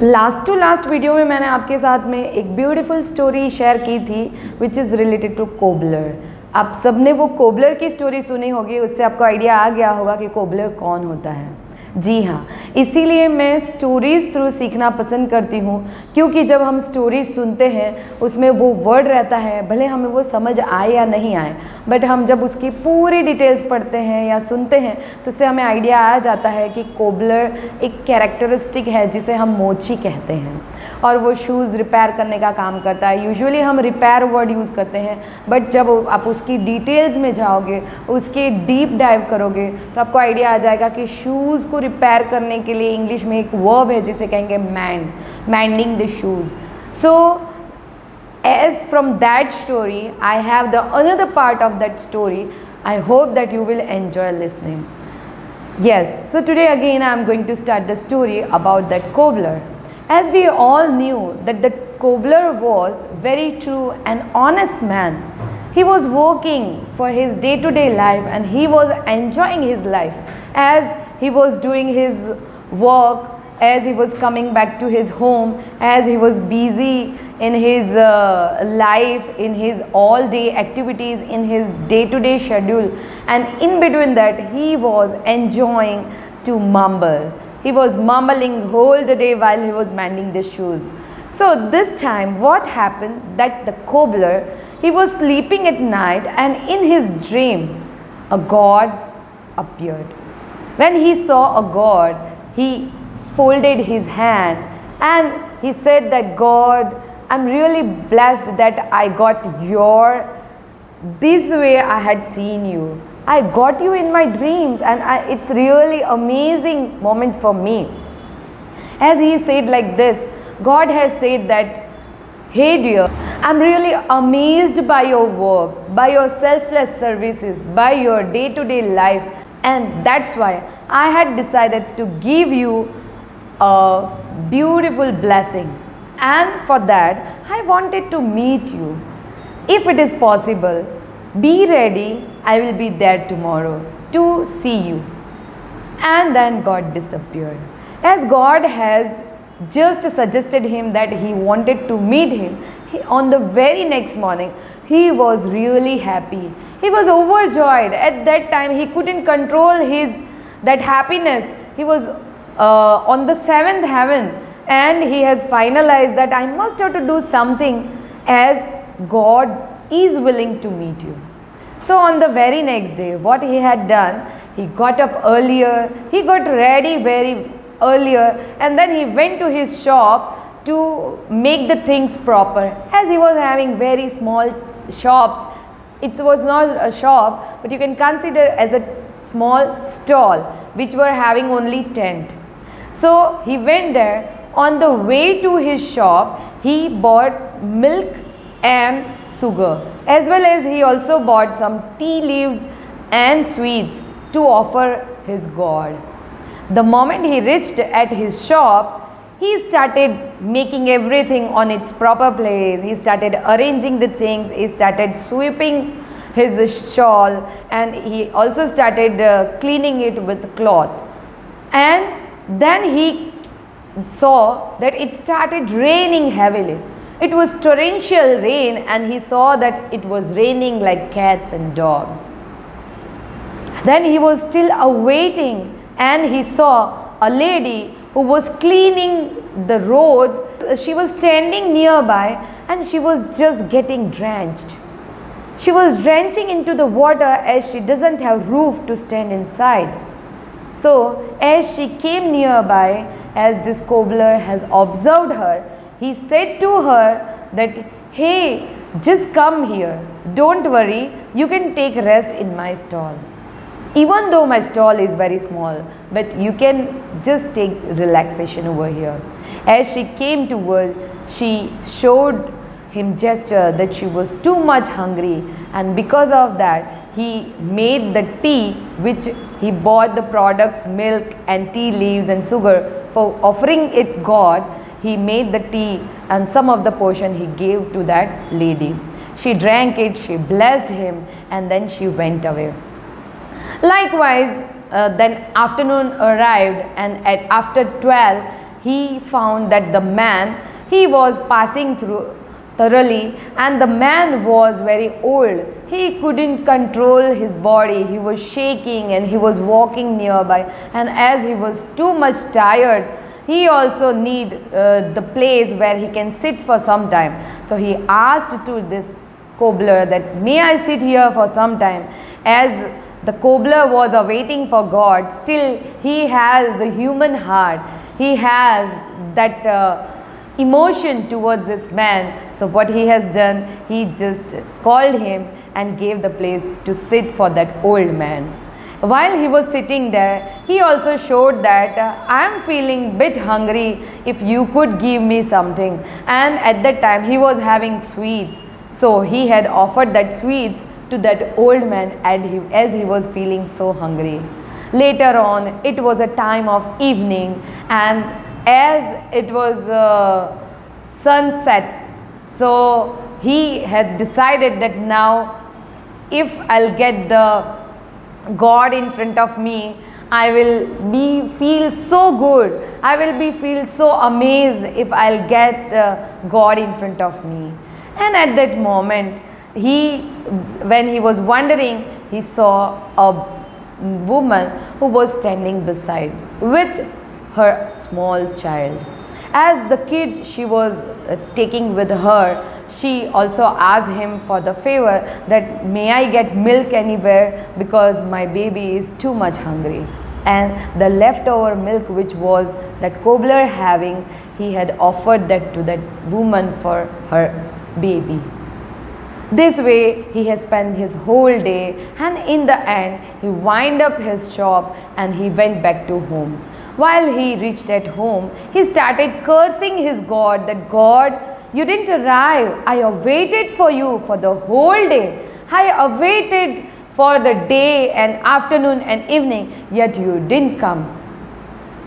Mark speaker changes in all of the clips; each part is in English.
Speaker 1: Last to last video में मैंने आपके साथ में एक ब्यूटीफुल स्टोरी शेयर की थी which is related to cobbler. आप सबने वो कोबलर की स्टोरी सुनी होगी, उससे आपको आइडिया आ गया होगा कि कोबलर कौन होता है। जी हाँ, इसीलिए मैं स्टोरीज़ थ्रू सीखना पसंद करती हूँ, क्योंकि जब हम स्टोरीज सुनते हैं उसमें वो वर्ड रहता है, भले हमें वो समझ आए या नहीं आए, बट हम जब उसकी पूरी डिटेल्स पढ़ते हैं या सुनते हैं तो उससे हमें आइडिया आ जाता है कि कोबलर एक कैरेक्टरिस्टिक है जिसे हम मोची कहते हैं, और वो शूज़ रिपेयर करने का काम करता है। यूजुअली हम रिपेयर वर्ड यूज़ करते हैं, बट जब आप उसकी डिटेल्स में जाओगे, उसके डीप डाइव करोगे, तो आपको आइडिया आ जाएगा कि शूज़ को रिपेयर करने के लिए इंग्लिश में एक वर्ब है जिसे कहेंगे mending the shoes. So as from that story I have the another part of that story. I hope that you will enjoy listening. Yes, so today again I am going to start the story about that cobbler. As we all knew that the cobbler was very true and honest man. He was working for his day-to-day life and he was enjoying his life as he was doing his work, as he was coming back to his home, as he was busy in his life, in his all day activities, in his day-to-day schedule, and in between that he was enjoying to mumble. He was mumbling whole the day while he was mending the shoes. So this time what happened, that the cobbler, he was sleeping at night and in his dream a god appeared. When he saw a god, he folded his hand and he said that, God, I'm really blessed that I got this way I had seen you. I got you in my dreams and it's really amazing moment for me. As he said like this, God has said that, hey dear, I'm really amazed by your work, by your selfless services, by your day-to-day life, and that's why I had decided to give you a beautiful blessing, and for that I wanted to meet you. If it is possible, be ready, I will be there tomorrow to see you. And then God disappeared. As God has just suggested him that he wanted to meet him, on the very next morning he was really happy. He was overjoyed. At that time he couldn't control that happiness. He was on the seventh heaven and he has finalized that I must have to do something as God is willing to meet you. So on the very next day what he had done, he got up earlier, he got ready very earlier, and then he went to his shop to make the things proper. As he was having very small shops, it was not a shop but you can consider as a small stall which were having only tent. So he went there. On the way to his shop he bought milk and sugar, as well as he also bought some tea leaves and sweets to offer his God. The moment he reached at his shop, he started making everything on its proper place. He started arranging the things, he started sweeping his shawl, and he also started cleaning it with cloth. And then he saw that it started raining heavily. It was torrential rain and he saw that it was raining like cats and dogs. Then he was still awaiting and he saw a lady who was cleaning the roads. She was standing nearby and she was just getting drenched. She was drenching into the water as she doesn't have roof to stand inside. So as she came nearby, as this cobbler has observed her, he said to her that, hey, just come here, don't worry, you can take rest in my stall. Even though my stall is very small, but you can just take relaxation over here. As she came towards, she showed him gesture that she was too much hungry, and because of that he made the tea, which he bought the products milk and tea leaves and sugar for offering it God. He made the tea and some of the portion he gave to that lady. She drank it, she blessed him, and then she went away. Likewise, then afternoon arrived, and after 12 he found that the man, he was passing through thoroughly, and the man was very old. He couldn't control his body. He was shaking and he was walking nearby, and as he was too much tired, he also need the place where he can sit for some time. So he asked to this cobbler that, may I sit here for some time? As the cobbler was awaiting for God, still he has the human heart. He has that emotion towards this man. So what he has done, he just called him and gave the place to sit for that old man. While he was sitting there, he also showed that I am feeling bit hungry, if you could give me something. And at that time he was having sweets, so he had offered that sweets to that old man as he was feeling so hungry. Later on, it was a time of evening, and as it was sunset, so he had decided that now if I'll get the God in front of me, I will feel so good. I will feel so amazed if I'll get God in front of me. And at that moment, when he was wondering, he saw a woman who was standing beside with her small child. As the kid she was taking with her, she also asked him for the favor that, may I get milk anywhere, because my baby is too much hungry. And the leftover milk which was that cobbler having, he had offered that to that woman for her baby. This way he has spent his whole day, and in the end he wound up his shop and he went back to home. While he reached at home, he started cursing his God that, God, you didn't arrive. I awaited for you for the whole day. I awaited for the day and afternoon and evening, yet you didn't come.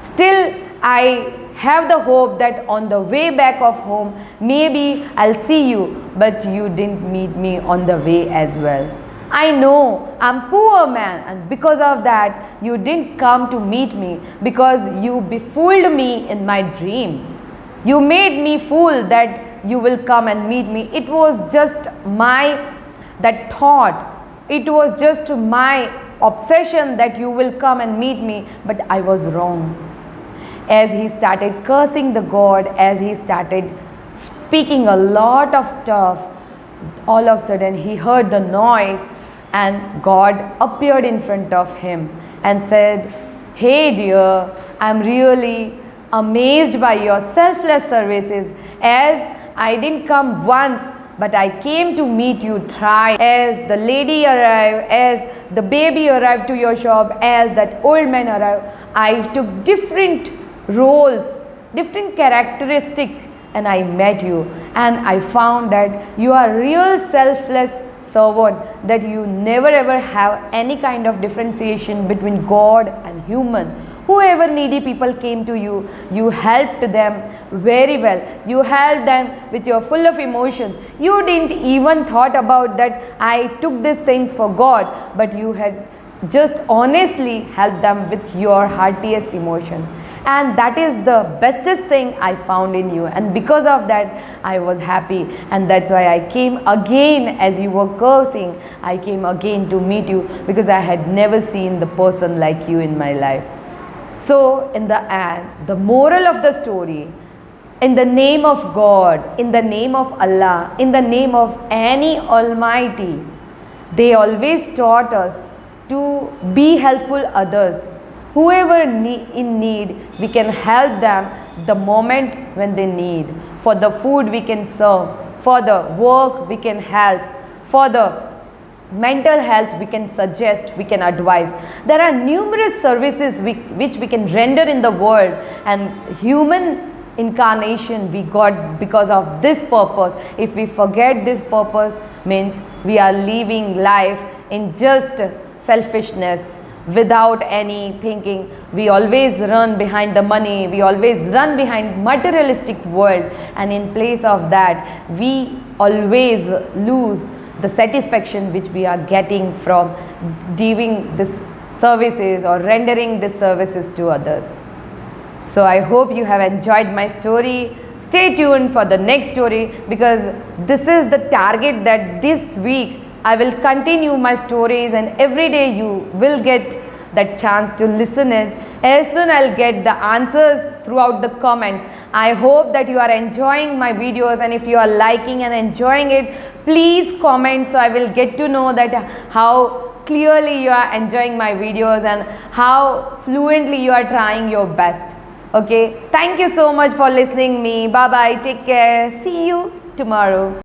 Speaker 1: Still, I have the hope that on the way back of home, maybe I'll see you, but you didn't meet me on the way as well. I know I'm poor man, and because of that you didn't come to meet me, because you befooled me in my dream. You made me fool that you will come and meet me. It was just that thought. It was just my obsession that you will come and meet me, but I was wrong. As he started cursing the God, as he started speaking a lot of stuff, all of a sudden he heard the noise, and God appeared in front of him and said, hey dear, I'm really amazed by your selfless services. As I didn't come once, but I came to meet you thrice. As the lady arrived, as the baby arrived to your shop, as that old man arrived, I took different roles, different characteristics, and I met you, and I found that you are real selfless servant, that you never ever have any kind of differentiation between God and human. Whoever needy people came to you, you helped them very well. You helped them with your full of emotions. You didn't even thought about that I took these things for God, but you had just honestly helped them with your heartiest emotion. And that is the bestest thing I found in you, and because of that I was happy, and that's why I came again. As you were cursing, I came again to meet you, because I had never seen the person like you in my life. So in the end, the moral of the story, in the name of God, in the name of Allah, in the name of any Almighty, they always taught us to be helpful others. Whoever in need, we can help them the moment when they need. For the food we can serve, for the work we can help, for the mental health we can suggest, we can advise. There are numerous services which we can render in the world, and human incarnation we got because of this purpose. If we forget this purpose, means we are living life in just selfishness, without any thinking. We always run behind the money, we always run behind materialistic world, and in place of that we always lose the satisfaction which we are getting from giving this services or rendering these services to others. So I hope you have enjoyed my story. Stay tuned for the next story, because this is the target, that this week I will continue my stories, and every day you will get that chance to listen it. As soon I'll get the answers throughout the comments. I hope that you are enjoying my videos, and if you are liking and enjoying it, please comment, so I will get to know that how clearly you are enjoying my videos and how fluently you are trying your best. Okay, thank you so much for listening me. Bye bye, take care, see you tomorrow.